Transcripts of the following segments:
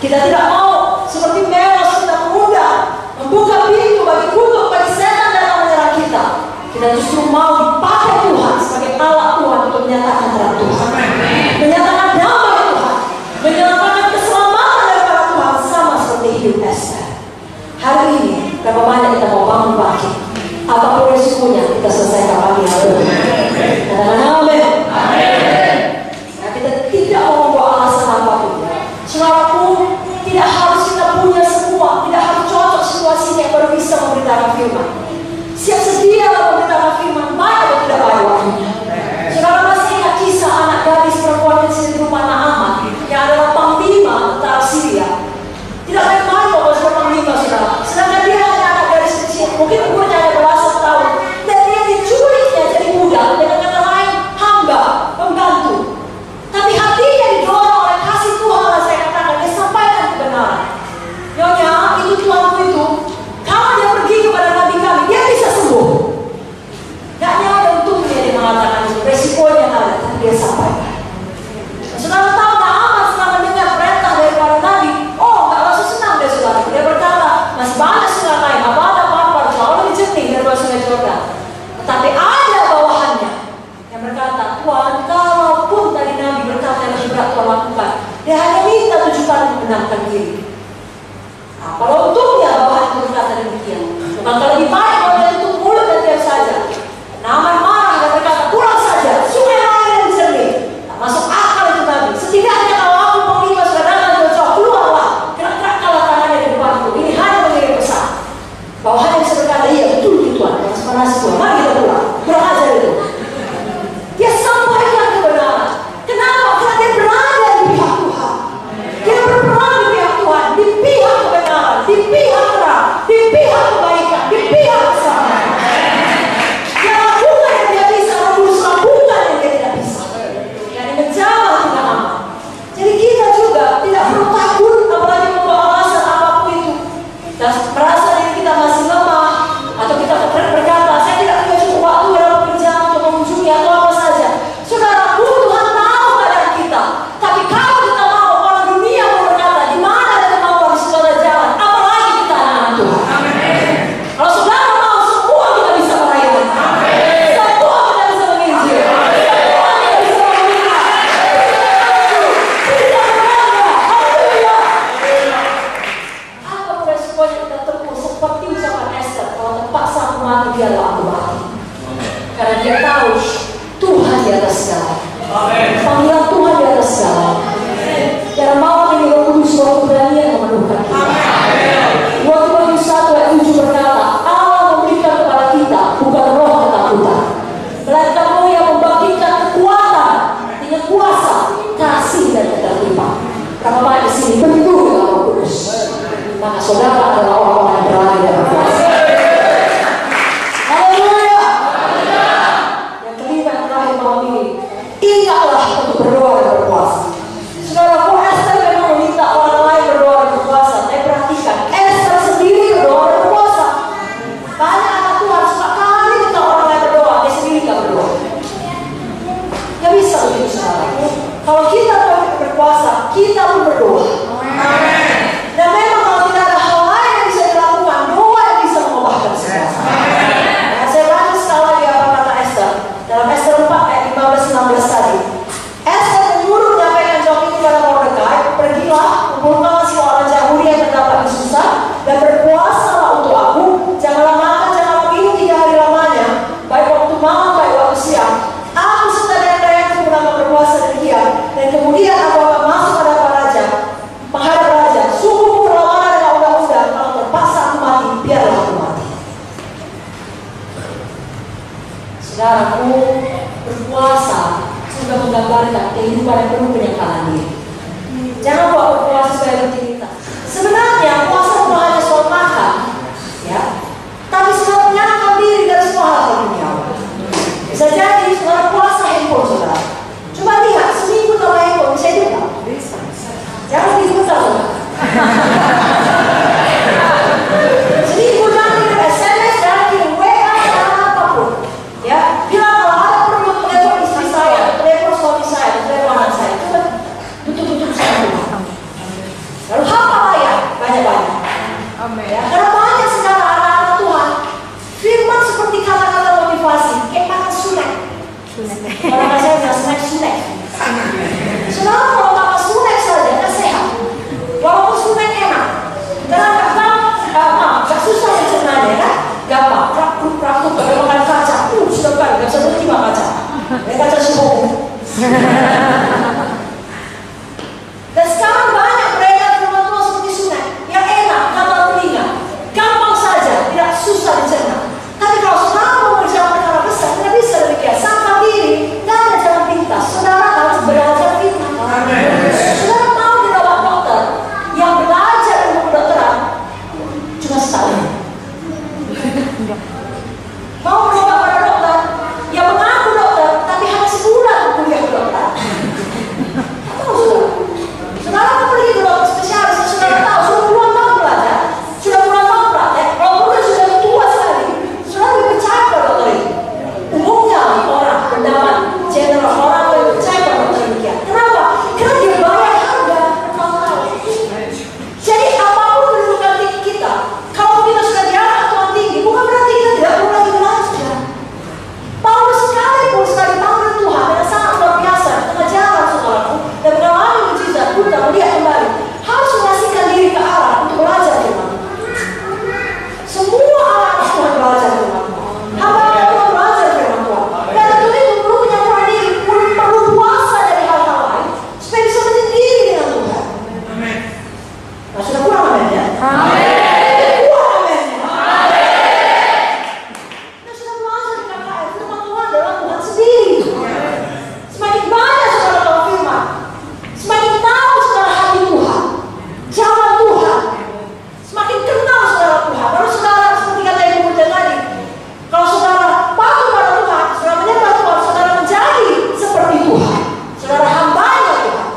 Kita tidak mau seperti Meros, kita mengundang, membuka pintu bagi kutuk, bagi setan datang menyerang kita. Kita justru mau dipakai Tuhan sebagai alat Tuhan untuk menyatakan terang Tuhan, menyatakan damai Tuhan, menyatakan keselamatan daripada Tuhan, sama seperti hidup Esther. Hari ini berapa banyak kita mau bangun bangkit, apapun resikonya kita selesaikan pagi hari ini. Katakan amin. Nah, kita tidak mau membawa alasan apapun. Saudaraku, tidak harus kita punya semua, tidak harus cocok situasinya baru bisa memberitakan firman. Siap sedia memberitakan firman, baik atau tidak baik waktunya. Saudara masih ingat kisah anak gadis perempuan kecil di rumah Naaman yang adalah panglima tentara Syria. Tidak main-main loh sebagai panglima, saudara. Sedangkan dia hanya anak gadis kecil, mungkin umurnya hanya belasan tahun, dan dia diculiknya jadi budak, dengan kata lain hamba, pembantu. Tapi hatinya didorong oleh kasih Tuhan, saya katakan, dia sampaikan kebenaran. Nyonya, itu tuanku itu, kalau dia pergi kepada nabi kami, dia bisa sembuh. Gak ada untungnya dia mengatakan itu, resikonya ada, tapi dia sampaikan. Saudara tahu Naaman setelah mendengar perintah daripada nabi, gak langsung senang deh saudara. Dia berkata, masih banyak sungai lain, Abana, Parpar, jauh lebih jernih daripada sungai Jordan. Tetapi ada bawahannya yang berkata, Tuhan, kalaupun tadi nabi berkata yang berat Tuhan lakukan, dia hanya minta 7 kali membenarkan diri. Kalau untungnya bawahan itu berkata demikian, bukan kalau lebih baik kalau dia tutup mulut dan diam saja. Naaman marah dan berkata, pulang saja, sungai lain yang jernih. Tak masuk akal itu nabi. Setidaknya kalau aku panglima saudara jauh-jauh, keluarlah, gerak-gerakkanlah tangannya di depanku. Ini hanya mengirim pesan. Bawahan yang bisa berkata, iya betul itu Tuhan, yang sepanas Tuhan, mari kita pulang. Kurang ajar itu. Dia sampaikan kebenaran. Kenapa? Karena dia berada di pihak Tuhan. Dia berperan di pihak Tuhan, di pihak kebenaran, di pihak terang, di pihak kebaikan, di pihak keselamatan. Dia lakukan yang dia bisa, Rabbus lakukan yang dia tidak bisa. Dan menjawab tidak aman. Jadi kita juga tidak perlu takut, apalagi membawa alasan apapun itu. Dan merasa diri kita masih lemah, atau kita berkata, saya tidak punya cukup waktu dalam pekerjaan untuk mengunjungi atau apa saja. Saudaraku, Tuhan tahu keadaan kita. Tapi kalau kita mau, orang dunia mau berkata, di mana ada kemauan, di situ ada jalan. Apalagi kita anak-anak Tuhan. Kalau saudara mau, semua kita bisa melayani. Semua kita bisa menginjil. Semua kita bisa meminta. Tidak berada. Haleluya. Apa resikonya kita tempuh seperti ucapan Esther, kalau terpaksa aku mati, biarlah aku mati. Karena dia tahu Tuhan di atas segala. Panggilan Tuhan di atas segala. Karena malam ini Roh Kudus suatu keberanian memenuhkan kita. Waktu Matius 1 ayat 7 berkata, Allah memberikan kepada kita bukan roh ketakutan, melainkan roh yang membangkitkan kekuatan, artinya kuasa, kasih dan ketertiban. Karena banyak di sini penuh dengan Roh Kudus. Maka saudara adalah orang-orang yang berani dan berkuasa. Haleluya. Yang kelima yang terakhir malam ini, ingatlah untuk berdoa dan berpuasa. Saudaraku, Esther memang meminta orang lain berdoa dan berpuasa. Tapi perhatikan, Esther sendiri berdoa dan berpuasa. Banyak anak Tuhan suka kali minta orang lain berdoa, dia sendiri gak berdoa. Gak bisa begitu saudara. Kalau kita mau berpuasa, kita pun berdoa. Dan memang kalau tidak ada hal lain yang bisa dilakukan, doa yang bisa mengubahkan segala. Nah, saya baca sekali lagi apa kata Esther dalam Esther 4 ayat 15-16 tadi. Esther menyuruh menyampaikan jawab ini kepada Mordekai, pergilah, kumpulkanlah semua orang Yahudi yang terdapat di Susa, dan berpuasalah untuk aku. Janganlah makan, janganlah minum 3 hari lamanya, baik waktu malam, baik waktu siang. Aku serta dayang-dayangku akan berpuasa demikian, dan kemudian aku akan masuk pada raja, menghadap raja. Sungguh berlawanan dengan undang-undang, kalau terpaksa aku mati, biarlah aku mati. Saudaraku, berpuasa sudah menggambarkan kehidupan yang penuh penyesalan diri. Jangan buat berpuasa sebagai rutinitas. Sebenarnya puasa bukan hanya soal makan, ya, tapi soal menyenangkan diri dari semua hal duniawi. Bisa jadi saudara puasa handphone saudara. Coba lihat seminggu tanpa handphone bisa hidup nggak? Jangan disebentar saudara. Seminggu jangan kirim SMS, jangan kirim WA, jangan apapun. Ya, bilang kalau ada perlu telepon istri saya, telepon suami saya, telepon anak saya, coba tutup-tutup saya. Ya, karena banyak sekarang anak-anak Tuhan firman seperti kata-kata motivasi, kayak makan sunek. Orang saya bilang sunek. Saudara, kalau makan sunek saja kan sehat. Walaupun sunek enak, karena gak susah mencernanya kan? Gampang, prakuk, kalau makan kaca, sudah kan, gak bisa berhenti makan kaca. Kaca subuh. Dan sekarang banyak beredar firman Tuhan seperti sunek yang enak, gampang telinga, gampang saja, tidak susah dicerna. Tapi kalau saudara mau berjalan perkara besar, tidak bisa demikian. Sangka diri, tidak ada jalan pintas. Saudara harus belajar firman. Saudara mau dirawat dokter yang belajar ilmu kedokteran cuma setahun. Mau berobat pada dokter yang mengaku dokter tapi hanya sebulan kuliah kedokteran. Tahu saudara? Saudara mau pergi ke dokter spesialis, saudara tahu sudah puluhan tahun belajar, sudah puluhan tahun praktek, walaupun sudah tua sekali, saudara lebih percaya pada dokter itu. Umumnya orang pendapat general orang lebih percaya pada dokter demikian. Kenapa? Karena dia bayar harga bertahun-tahun. Jadi apapun kedudukan tinggi kita, kalau kita sudah diangkat Tuhan tinggi, bukan berarti kita tidak perlu lagi belajar. Paulus sekalipun sekali panggil Tuhan dengan sangat luar biasa di tengah jalan saudaraku dan mengalami mujizat, buta melihat kembali, harus mengasihkan diri ke Allah untuk belajar firman Tuhan. Semua anak Tuhan belajar firman Tuhan. Hamba Tuhan belajar firman Tuhan. Dan tentu itu perlu penyampaian diri, perlu puasa dari hal-hal lain supaya bisa menyendiri dengan Tuhan. Nah, sudah kurang amin ya? Amin. Kurang amin ya? Kita sudah belajar di KKR, firman Tuhan adalah Tuhan sendiri. Semakin banyak saudara tahu firman, semakin tahu saudara hati Tuhan, jalan Tuhan, semakin kenal saudara Tuhan. Lalu saudara seperti kata Ibu Muda tadi, kalau saudara patuh pada Tuhan, saudara menyembah Tuhan, saudara menjadi seperti Tuhan, saudara hambanya Tuhan.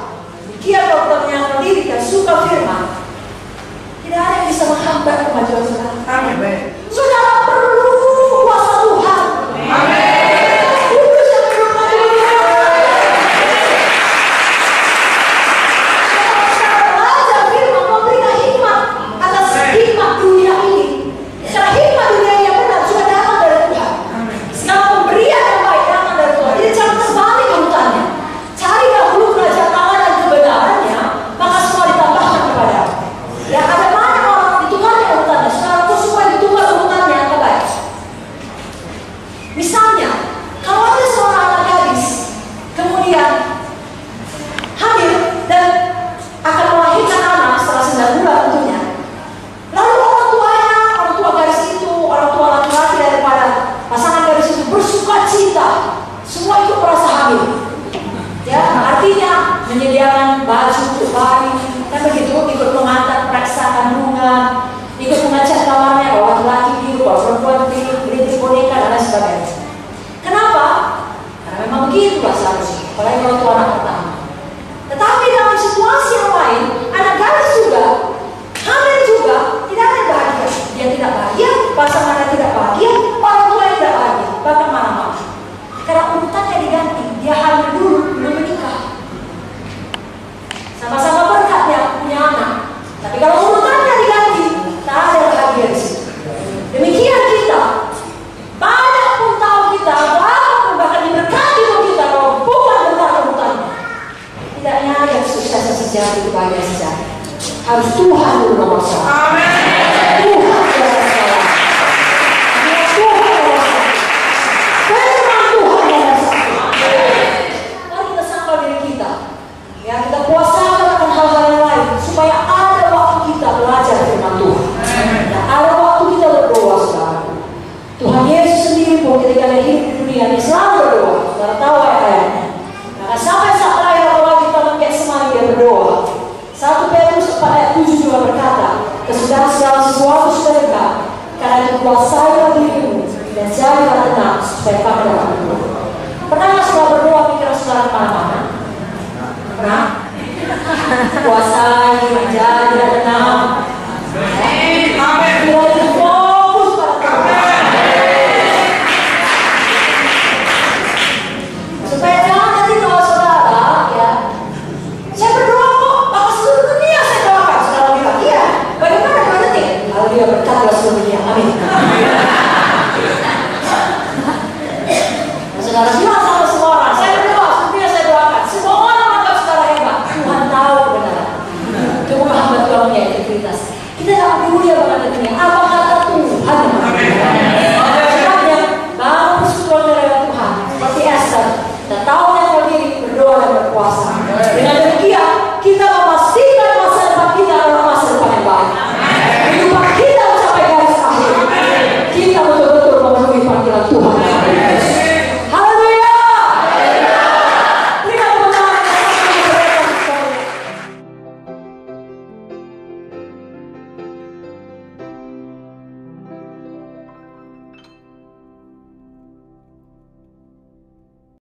Demikian kalau kita menyangkal diri dan suka firman, tidak ada yang bisa menghambat kemajuan saudara. Amin. Saudara perlu kuasa Tuhan. Kudus yang berdoa di dunia. Saudara belajar firman memberikan hikmat atas hikmat dunia ini. Karena hikmat dunia yang benar sudah datang dari Tuhan. Segala pemberian yang baik datang dari Tuhan. Jadi jangan terbalik urutannya. Cari dahulu kerajaan Allah dan kebenarannya, maka semua ditambahkan kepadamu. Ya, ada banyak orang ditukar urutannya. Saudara tuh semua ditukar urutannya yang terbaik. Misalnya, kalau ada seorang anak gadis kemudian hamil dan akan melahirkan anak setelah 9 bulan tentunya, lalu orang tua gadis itu, orang tua laki-laki daripada pasangan gadis itu bersuka cita, semua itu merasa hamil. Ya, artinya menyediakan baju untuk bayi, kan begitu, ikut mengantar periksa kandungan, ikut mengecek kamarnya, kalau laki-laki biru, kalau perempuan biru, beli boneka dan lain sebagainya. Kenapa? Karena memang begitu seharusnya, apalagi kalau itu anak pertama. Tetapi dalam situasi yang lain, anak gadis juga, hamil juga, tidak ada bahagia. Dia tidak bahagia, pasangannya tidak bahagia, orang tua yang tidak bahagia, bahkan marah-marah. Karena urutannya diganti, dia hamil dulu, belum menikah. Sama-sama berkatnya punya anak. Tapi kalau urutannya diganti, tak ada bahagia di situ. Demikian kita, banyak pun tahu kita, bahkan diberkati pun kita, kalau bukan benar urutannya. Tidak ada sukses sejati, kebahagiaan sejati. Harus Tuhan dulu nomor satu. Amin. Tuhan adalah salah. Tuhan adalah salah. Firman Tuhan adalah salah. Mari kita sangkal diri kita. Ya, kita puasakan akan hal-hal yang lain supaya ada waktu kita belajar firman Tuhan. Dan ada waktu kita berdoa, saudara. Tuhan Yesus sendiri pun ketika dia hidup di dunia, dia selalu berdoa. Saudara tahu ayat-ayatnya. Maka sampai saat terakhir apalagi kita mengkek semari dia berdoa. 1 Petrus 4 ayat 7 juga berkata, kesudahan segala sesuatu sudah dekat, karena itu kuasailah dirimu dan jadilah tenang supaya kamu dapat berdoa. Pernah nggak saudara berdoa pikiran saudara kemana-mana? Pernah? Kuasai, menjadi dan tenang. Amin. Fokus pada Tuhan. Supaya jangan nanti kalau saudara, ya, saya berdoa kok, maka seluruh dunia saya doakan. Saudara bilang, iya. Bagaimana 2 detik? Kita gak peduli apa kata dunia, apa